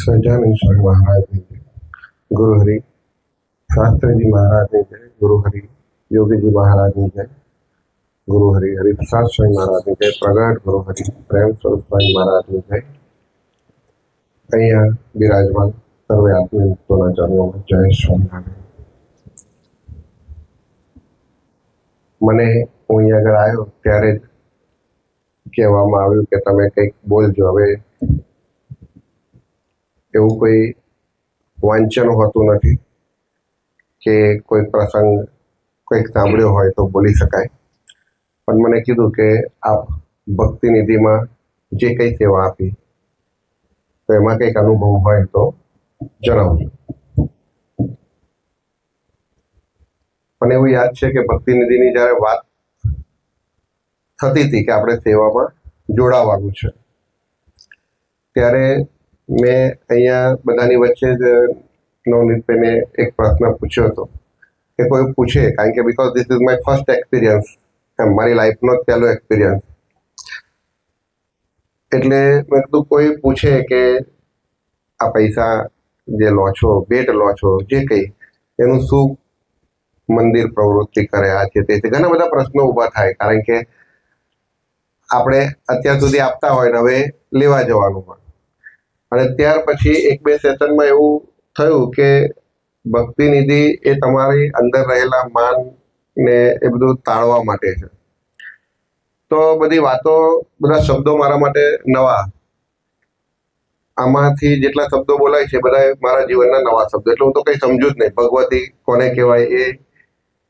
સહજાનંદ સ્વામી મહારાજની જય, ગુરુ હરિ શાસ્ત્રીજી મહારાજની જય, ગુરુ હરિ યોગીજી મહારાજની જય, ગુરુ હરિ હરિપ્રસાદ સ્વામી મહારાજની જય, પ્રગટ ગુરુ હરિ પ્રેમ સ્વરૂપ સ્વામી મહારાજની જય. અહીંયા બિરાજમાન સર્વે આત્મી મુક્તોના ચરણોમાં જય સ્વામિનારાયણ. મને હું અહીંયા આગળ આવ્યો ત્યારે જ કહેવામાં આવ્યું કે તમે કંઈક બોલજો. હવે એવું કોઈ વાંચન હોતું નથી કે કોઈ પ્રસંગ કંઈક સાંભળ્યો હોય તો બોલી શકાય, પણ મને કીધું કે આપ ભક્તિ નિધિમાં જે કંઈ સેવા આપી તો એમાં કંઈક અનુભવ હોય તો જણાવજો. મને એવું યાદ છે કે ભક્તિ નિધિની જ્યારે વાત થતી હતી કે આપણે સેવામાં જોડાવાનું છે, ત્યારે મેં અહીંયા બધાની વચ્ચે જ નવનીતભાઈને એક પ્રશ્ન પૂછ્યો હતો કે કોઈ પૂછે, કારણ કે because this is my first experience, મારી લાઈફનો જ પહેલો એક્સપિરિયન્સ. એટલે મેં કીધું કોઈ પૂછે કે આ પૈસા જે લો છો, ભેટ લો છો, જે કંઈ એનું શું મંદિર પ્રવૃત્તિ કરે, આ છે તે છે, ઘણા બધા પ્રશ્નો ઊભા થાય. કારણ કે આપણે અત્યાર સુધી આપતા હોય ને હવે લેવા જવાનું હોય, અને ત્યાર પછી એક બે સેશનમાં એવું થયું કે ભક્તિ નિધિ એ તમારી અંદર રહેલા માન ને એ બધું તાળવા માટે છે. તો બધી વાતો, બધા શબ્દો મારા માટે નવા. આમાંથી જેટલા શબ્દો બોલાય છે બધા મારા જીવનના નવા શબ્દો, એટલે હું તો કંઈ સમજુ જ નહીં. ભગવતી કોને કહેવાય એ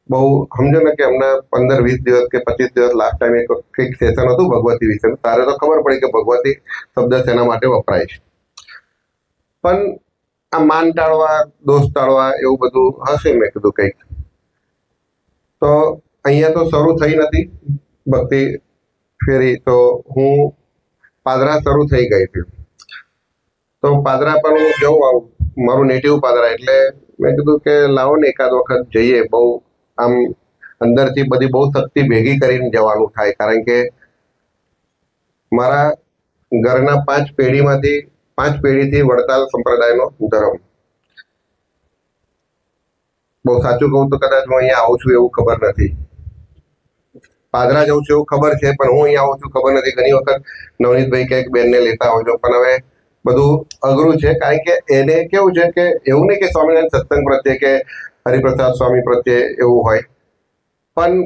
બહુ સમજો ને કે હમણાં 15-20 દિવસ કે 25 દિવસ લાસ્ટ ટાઈમ એક કંઈક સેશન હતું ભગવતી વિશે, તારે તો ખબર પડી કે ભગવતી શબ્દ શેના માટે વપરાય છે. પણ આ માન ટાળવા, દોષ ટાળવા એવું બધું હશે. મેં કીધું કંઈક તો અહીંયા તો શરૂ થઈ નથી ભક્તિ ફેરી, તો હું પાદરા શરૂ થઈ ગઈ હતી. તો પાદરા પણ હું જઉં આવું, મારું નેટિવ પાદરા, એટલે મેં કીધું કે લાવો ને એકાદ વખત જઈએ. બહુ આમ અંદરથી બધી બહુ શક્તિ ભેગી કરીને જવાનું થાય, કારણ કે મારા ઘરના 5 પેઢીથી વડતાલ સંપ્રદાયનો ધર્મ. બહુ સાચું કહું તો કદાચ હું અહીંયા આવું છું એવું ખબર નથી, પાદરા જઉં છું એવું ખબર છે, પણ હું અહીંયા આવું છું ખબર નથી. ઘણી વખત નવનીતભાઈ ક્યાંક બેનને લેતા હોજો, પણ હવે બધું અઘરું છે. કારણ કે એને કેવું છે કે એવું નહીં કે સ્વામિનારાયણ સત્સંગ પ્રત્યે કે હરિપ્રસાદ સ્વામી પ્રત્યે એવું હોય, પણ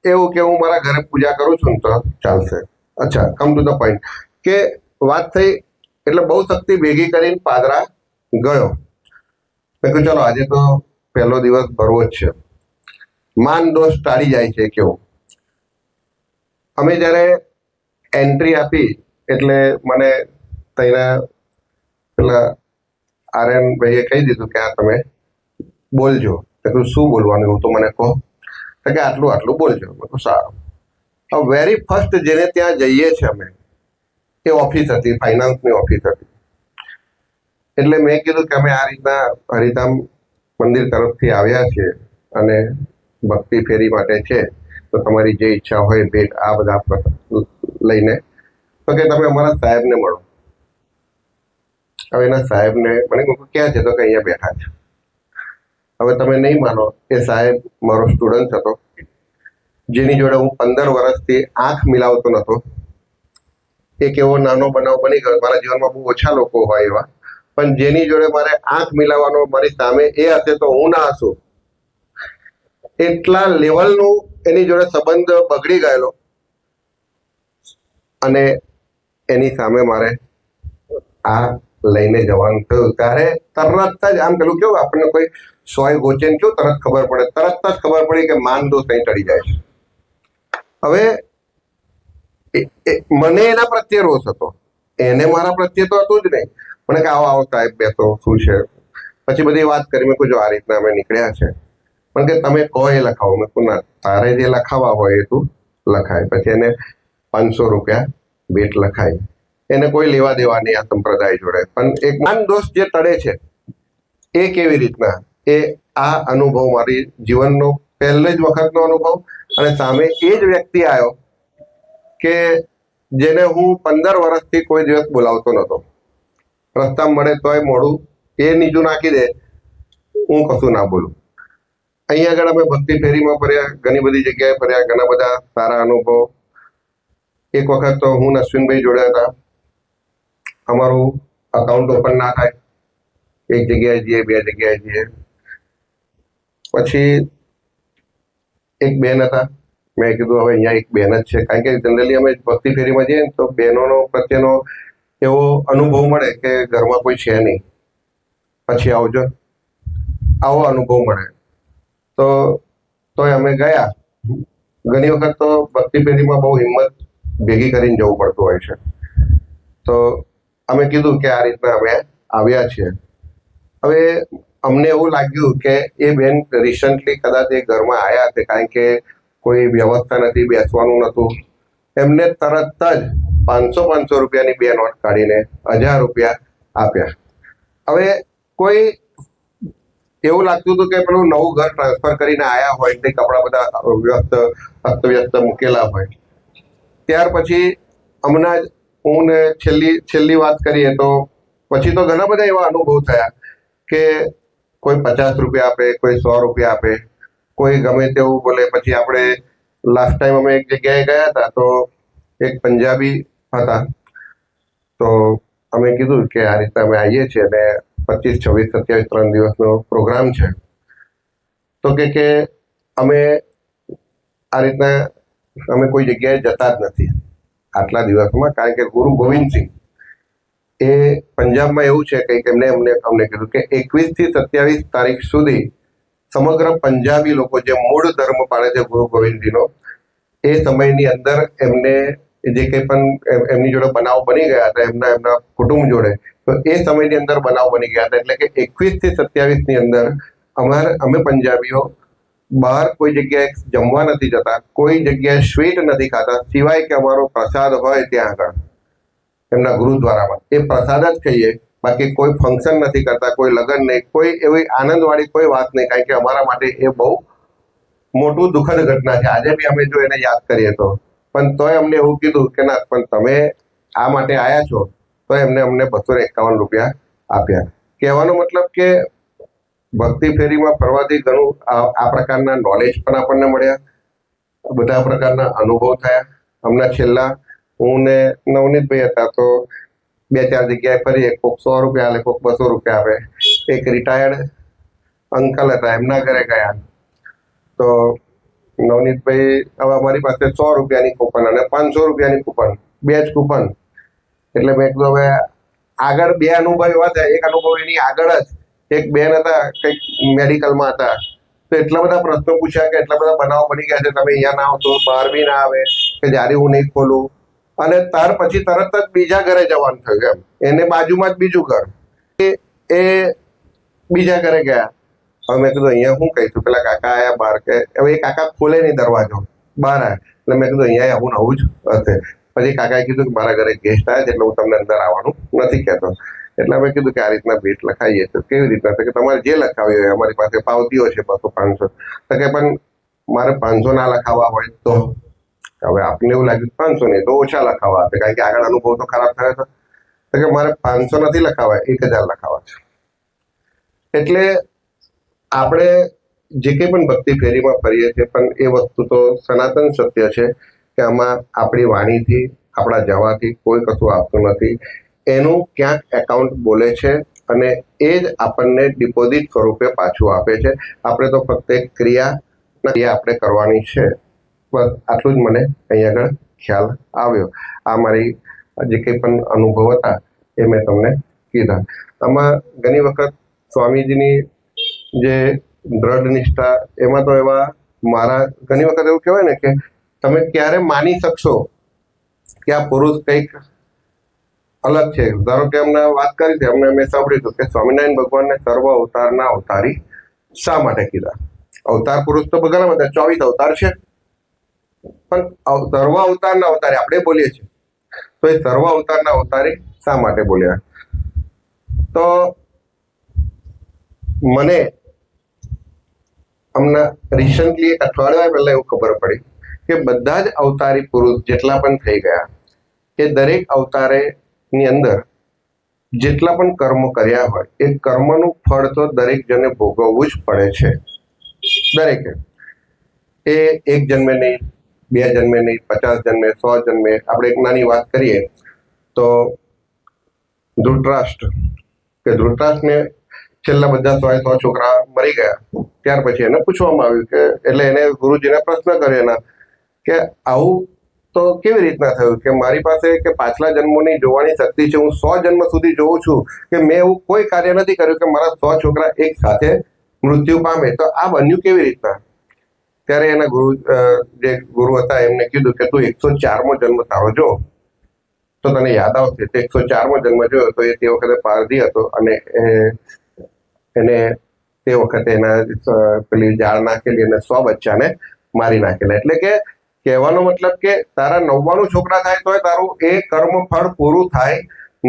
એવું કે હું મારા ઘરે પૂજા કરું છું ને તો ચાલશે. અચ્છા, કમ ટુ ધ પોઈન્ટ કે વાત થઈ એટલે બહુ શક્તિ ભેગી કરીને પાદરા ગયો. મેં કહ્યું ચલો આજે તો પહેલો દિવસ ભરવો જ છે, માન દોષ ટાળી જાય છે કેવું. અમે જ્યારે એન્ટ્રી આપી એટલે મને તઈના પેલા આર્યન ભાઈએ કહી દીધું કે આ તમે બોલજો. મેં કહ્યું શું બોલવાનું એવું તો મને કહો. કે આટલું આટલું બોલજો. મેં કહ્યું સારું. હવે વેરી ફર્સ્ટ જેને ત્યાં જઈએ છીએ અમે, એ ઓફિસ હતી, ફાઇનાન્સની ઓફિસ હતી. એટલે મેં કીધું કે અમે આ રીતના હરિધામ મંદિર તરફથી આવ્યા છીએ અને ભક્તિ ફેરી માટે છે, તો તમારી જે ઈચ્છા હોય ભેટ આ બધા લઈને. તો કે તમે અમારા સાહેબને મળો. હવે એના સાહેબને મને કહ્યું ક્યાં છે? તો કે અહીંયા બેઠા છે. હવે તમે નહીં માનો, એ સાહેબ મારો સ્ટુડન્ટ હતો, જેની જોડે હું 15 વર્ષથી આંખ મિલાવતો નહોતો. એક એવો નાનો બનાવ બની ગયો. મારા જીવનમાં બહુ ઓછા લોકો હોય એવા, પણ જેની જોડે મારે આંખ મિલાવવાનો, મારી સામે એ હશે તો હું ના હશું, એટલા લેવલનું એની જોડે સંબંધ બગડી ગયેલો. અને એની સામે મારે આ લઈને જવાનું થયું. ત્યારે તરત જ આમ પેલું કેવું આપણને કોઈ સોય ગોચે ને કેવું તરત ખબર પડે, તરત જ ખબર પડી કે માન દોષ અહીં ટળી જાય છે. હવે મને એના પ્રત્યે રોષ હતો, એને મારા પ્રત્યે તો હતું જ નહીં. મને કે આવો આવો સાહેબ બેસો, શું છે? પછી બધી વાત કરી. મેં કહ્યું જો આ રીતના અમે નીકળ્યા છે, પણ કે તમે કહો એ લખાવો. મેં કહ્યું ના, તારે જે લખાવા હોય એ તું લખાય. પછી એને 500 રૂપિયા ભેટ લખાય. એને કોઈ લેવા દેવા નહીં આ સંપ્રદાય જોડે. પણ એક માન દોષ જે ટળે છે એ કેવી રીતના, એ આ અનુભવ મારી જીવનનો પહેલી જ વખતનો અનુભવ. અને સામે એ જ વ્યક્તિ આવ્યો કે જેને હું 15 વર્ષથી કોઈ દિવસ બોલાવતો નહોતો. રસ્તામાં મળે તોય મોડું એ નીચું નાખી દે, હું કશું ના બોલું. અહીંયા આગળ અમે ભક્તિ ફેરીમાં ફર્યા, ઘણી બધી જગ્યાએ ફર્યા, ઘણા બધા સારા અનુભવ. એક વખત તો હું ને અશ્વિનભાઈ જોડે હતા, અમારું અકાઉન્ટ ઓપન ના થાય, એક જગ્યાએ જઈએ, બે જગ્યાએ જઈએ. પછી એક બેન હતા, મેં કીધું હવે અહીંયા એક બેન જ છે, કારણ કે જનરલી અમે ભક્તિ ફેરીમાં જઈએ ને તો બહેનોનો પ્રત્યેનો એવો અનુભવ મળે કે ઘરમાં કોઈ છે નહીં, પછી આવજો, આવો અનુભવ મળે. તોય અમે ગયા. ઘણી વખત તો ભક્તિ ફેરીમાં બહુ હિંમત ભેગી કરીને જવું પડતું હોય છે. તો અમે કીધું કે આ રીતના અમે આવ્યા છીએ. હવે અમને એવું લાગ્યું કે એ બેન રિસન્ટલી કદાચ એ ઘરમાં આવ્યા હતા, કારણ કે કોઈ વ્યવસ્થા નથી, બેસવાનું નહોતું. એમને તરત જ 500 રૂપિયાની બે નોટ કાઢીને 1000 રૂપિયા આપ્યા. હવે કોઈ એવું લાગતું હતું કે પેલું નવું ઘર ટ્રાન્સફર કરીને આવ્યા હોય તે કપડા બધા અસ્તવ્યસ્ત મૂકેલા હોય. ત્યાર પછી હમણાં જ હું ને છેલ્લી વાત કરીએ તો પછી તો ઘણા બધા એવા અનુભવ થયા કે કોઈ 50 રૂપિયા આપે, કોઈ 100 રૂપિયા આપે, કોઈ ગમે તેવું બોલે. પછી આપણે લાસ્ટ ટાઈમ અમે એક જગ્યાએ ગયા હતા તો એક પંજાબી હતા, તો અમે કીધું કે આ રીતે અમે આવીએ છીએ અને 25, 26, 27, 3 દિવસનો પ્રોગ્રામ છે. તો કે અમે આ રીતના અમે કોઈ જગ્યાએ જતા જ નથી આટલા દિવસમાં, કારણ કે ગુરુ ગોવિંદસિંહ એ પંજાબમાં એવું છે કંઈક અમને કીધું કે 21 થી 27 તારીખ સુધી સમગ્ર પંજાબી લોકો જે મૂળ ધર્મ પાળે છે ગુરુ ગોવિંદજીનો, એ સમયની અંદર એમને જે કંઈ પણ એમની જોડે બનાવ બની ગયા હતા એમના કુટુંબ જોડે, તો એ સમયની અંદર બનાવ બની ગયા હતા. એટલે કે 21 થી 27 ની અંદર અમે પંજાબીઓ બહાર કોઈ જગ્યાએ જમવા નથી જતા, કોઈ જગ્યાએ સ્વીટ નથી ખાતા, સિવાય કે અમારો પ્રસાદ હોય ત્યાં આગળ એમના ગુરુદ્વારામાં એ પ્રસાદ જ ખાઈએ. બાકી કોઈ ફંક્શન નથી કરતા, કોઈ લગ્ન નહીં, કોઈ એવી આનંદવાળી કોઈ વાત નહીં, કારણ કે અમારા માટે એ બહુ મોટું દુઃખદ ઘટના છે. આજે બી અમે જો એને યાદ કરીએ તો, પણ તોય અમને એવું કીધું કે ના, પણ તમે આ માટે આવ્યા છો, તો અમને 251 રૂપિયા આપ્યા. કહેવાનો મતલબ કે ભક્તિ ફેરીમાં ફરવાથી ઘણું આ પ્રકારના નોલેજ પણ આપણને મળ્યા, બધા પ્રકારના અનુભવ થયા. હમણાં છેલ્લા હું ને નવનીતભાઈ હતા તો 2-4 જગ્યાએ ફરીએ, કોઈક 100 રૂપિયા આલે, કોઈક 200 રૂપિયા આપે. એક રિટાયર્ડ અંકલ હતા, એમના ઘરે ગયા તો નવનીતભાઈ હવે અમારી પાસે 100 રૂપિયાની કૂપન અને 500 રૂપિયાની કૂપન, બે જ કૂપન. એટલે મેં કીધું હવે આગળ બે અનુભવ એવા થયા. એક અનુભવ એની આગળ જ એક બેન હતા, કંઈક મેડિકલમાં હતા, તો એટલા બધા પ્રશ્નો પૂછ્યા કે એટલા બધા બનાવ બની ગયા છે, તમે અહીંયા ના આવો તો બહાર બી ના આવે, કે જ્યારે હું નહીં ખોલું. અને ત્યાર પછી તરત જ બીજા ઘરે જવાનું થયું. એને બાજુમાં જ બીજું ઘર, એ બીજા ઘરે ગયા. હવે મેં કીધું અહીંયા શું કહીશું, પેલા કાકા આયા બહાર, કે હવે એ કાકા ખોલે નહીં દરવાજો, બહાર આવ્યા. એટલે મેં કીધું અહીંયા આવું નવું જ હશે. પછી કાકાએ કીધું કે મારા ઘરે ગેસ્ટ આવ્યા છે એટલે હું તમને અંદર આવવાનું નથી કહેતો. એટલે અમે કીધું કે આ રીતના ભેટ લખાઈએ તો કેવી રીતના, કે તમારે જે લખાવી હોય, અમારી પાસે પાવતીઓ છે 200, 500. તો કે પણ મારે 500 ના લખાવવા હોય તો? હવે આપને એવું લાગ્યું 500 નહીં તો ઓછા લખાવવા આપે, કારણ કે આગળ અનુભવ તો ખરાબ થયો હતો. તો કે મારે 500 નથી લખાવા, 1000 લખાવા છે. એટલે આપણે જે કંઈ પણ ભક્તિ ફેરીમાં ફરીએ છીએ, પણ એ વસ્તુ તો સનાતન સત્ય છે કે આમાં આપણી વાણીથી, આપણા જવાથી કોઈ કશું આપતું નથી. એનું ક્યાંક એકાઉન્ટ બોલે છે અને એ જ આપણને ડિપોઝિટ સ્વરૂપે પાછું આપે છે. આપણે તો ફક્ત એક ક્રિયા આપણે કરવાની છે. બસ આટલું જ મને અહીં આગળ ખ્યાલ આવ્યો. આ મારી જે કંઈ પણ અનુભવ હતા એ મેં તમને કીધા. આમાં ઘણી વખત સ્વામીજીની જે દ્રઢ નિષ્ઠા, એમાં તો એવા મારા ઘણી વખત એવું કહેવાય ને કે તમે ક્યારે માની શકશો કે આ પુરુષ કંઈક અલગ છે. ધારો કે અમને વાત કરી હતી, મેં સાંભળ્યું હતું કે સ્વામિનારાયણ ભગવાનને સર્વ અવતારના અવતારી શા માટે કીધા? અવતાર પુરુષ તો ઘણા બધા 24 અવતાર છે, પણ સર્વ અવતારના અવતારી આપણે બોલીએ છીએ, તો એ સર્વ અવતારના અવતારી શા માટે બોલ્યા? તો મને હમણાં રિસન્ટલી એક અઠવાડિયા પહેલા એવું ખબર પડી કે બધા જ અવતારી પુરુષ જેટલા પણ થઈ ગયા, એ દરેક અવતારે ની અંદર જેટલા પણ કર્મ કર્યા હોય એ કર્મનું ફળ તો દરેક જણે ભોગવવું જ પડે છે. દરેકે એ એક જન્મે નહીં, 2 જન્મે નહીં, 50 જન્મે, 100 જન્મે. આપણે એક નાની વાત કરીએ તો ધૃતરાષ્ટ્રને છેલ્લા બધા 100 છોકરા મરી ગયા. ત્યાર પછી એને પૂછવામાં આવ્યું કે એટલે એને ગુરુજીને પ્રશ્ન કર્યો એના કે આવું તો કેવી રીતના થયું કે મારી પાસે કે પાછલા જન્મોની જોવાની શક્તિ છે, હું 100 જન્મ સુધી જોઉં છું કે મેં એવું કોઈ કાર્ય નથી કર્યું કે મારા 100 છોકરા એક સાથે મૃત્યુ પામે, તો આ બન્યું કેવી રીતના? ત્યારે એના જે ગુરુ હતા એમને કીધું કે તું 104મો જન્મ તારો જો તો તને યાદ આવશે. તે 104મો જન્મ જોયો તો એ તે વખતે પારધી હતો અને એને તે વખતે એના પેલી જાળ નાખેલી અને 100 બચ્ચાને મારી નાખેલા. એટલે કે કહેવાનો મતલબ કે તારા 99 છોકરા થાય તોય તારું એ કર્મ ફળ પૂરું થાય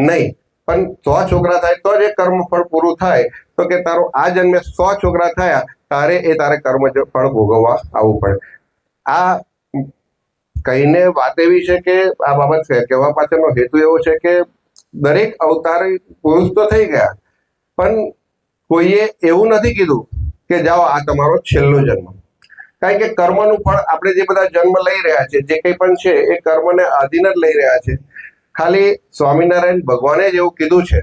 નહીં, પણ 100 છોકરા થાય તો જ એ કર્મ ફળ પૂરું થાય. તો કે તારું આ જન્મે 100 છોકરા થયા તારે કર્મ ફળ ભોગવવા આવવું પડે. આ કહીને વાત એવી છે કે આ બાબત કહેવા પાછળનો હેતુ એવો છે કે દરેક અવતાર પુરુષ તો થઈ ગયા, પણ કોઈએ એવું નથી કીધું કે જાઓ આ તમારો છેલ્લો જન્મ. કારણ કે કર્મનું ફળ આપણે જે બધા જન્મ લઈ રહ્યા છે, જે કંઈ પણ છે એ કર્મને આધીન જ લઈ રહ્યા છે. ખાલી સ્વામિનારાયણ ભગવાને જ એવું કીધું છે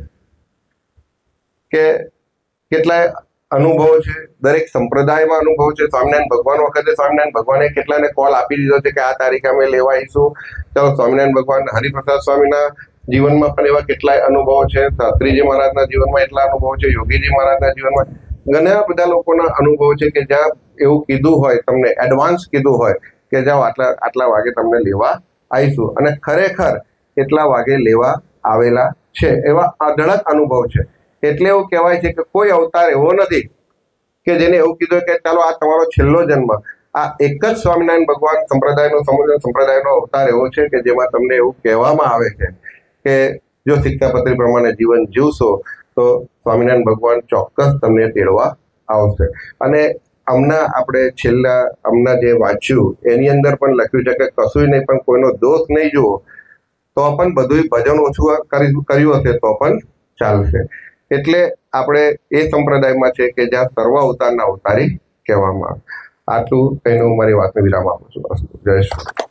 કે કેટલાય અનુભવો છે, દરેક સંપ્રદાયમાં અનુભવ છે. સ્વામિનારાયણ ભગવાન વખતે સ્વામિનારાયણ ભગવાને કેટલાને કોલ આપી દીધો છે કે આ તારીખે અમે લેવા આવીશું. ચાલો, સ્વામિનારાયણ ભગવાન હરિપ્રસાદ સ્વામીના જીવનમાં પણ એવા કેટલાય અનુભવો છે, શાસ્ત્રીજી મહારાજના જીવનમાં એટલા અનુભવો છે, યોગીજી મહારાજના જીવનમાં ઘણા બધા લોકોના અનુભવો છે કે જ્યાં એવું કીધું હોય, તમને એડવાન્સ કીધું હોય કે જાઓ આટલા વાગે તમને લેવા આવીશું, અને ખરેખર એટલા વાગે લેવા આવેલા છે. એવા અઢળક અનુભવ છે. એટલે એવું કહેવાય છે કે કોઈ અવતાર એવો નથી કે જેને એવું કીધું કે ચાલો આ તમારો છેલ્લો જન્મ. આ એક જ સ્વામિનારાયણ ભગવાન સંપ્રદાયનો અવતાર એવો છે કે જેમાં તમને એવું કહેવામાં આવે છે કે જો શિક્ષાપત્રી પ્રમાણે જીવન જીવશો તો સ્વામિનારાયણ ભગવાન ચોક્કસ તમને તેડવા આવશે. અને હમણાં જે વાંચ્યું એની અંદર પણ લખ્યું છે કે કશું નહીં પણ કોઈનો દોષ નહીં જુઓ તો પણ બધું ભજન ઓછું કર્યું હશે તો પણ ચાલશે. એટલે આપણે એ સંપ્રદાયમાં છે કે જ્યાં સર્વ અવતારના અવતારી કહેવામાં આવે. આટલું કહીને હું મારી વાતને વિરામ આપું છું. જય શ્રી